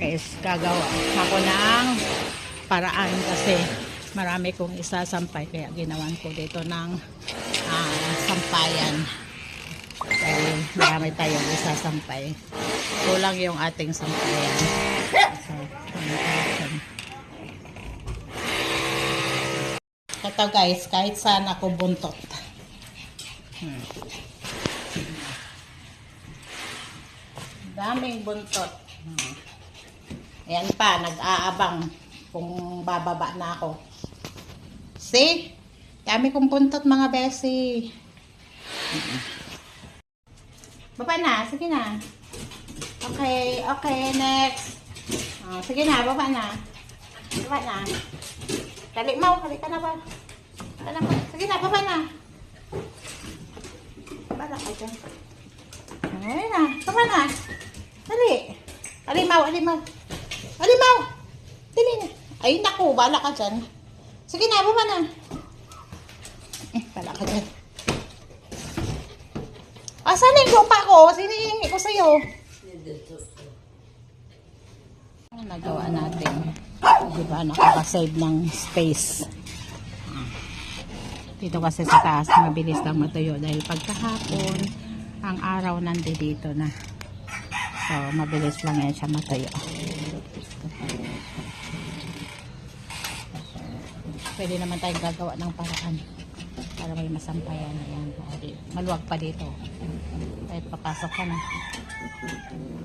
guys, gagawa ako ng paraan kasi marami kong isasampay kaya ginawan ko dito ng sampayan dahil marami tayong isasampay, kulang yung ating sampayan. So, ito guys, kahit saan ako buntot, daming buntot. Ayan pa, nag-aabang kung bababa na ako. See? Dami kong buntot mga besi. Baba na, sige na. Okay, okay, next. Sige na, baba na. Baba na. Dali mo, halika na ba? Sige na, baba na. Baba na ka dyan. Ayan na, baba na. Dali. Alimaw, alimaw. Alimaw! Dali na. Ay, naku, bala ka dyan. Sige na, baba na. Bala ka dyan. Saan yung lupa ko? Sinihingi ko sa'yo. Ano nagawa natin? Diba, nakakasave ng space. Dito kasi sa taas, mabilis lang matuyo dahil pagkahapon, ang araw nandito na. So, mabilis lang yan siya matuyo. Pwede naman tayong gagawa ng paraan para may masampayan. Ayan. Maluwag pa dito. Kahit papasok ka na.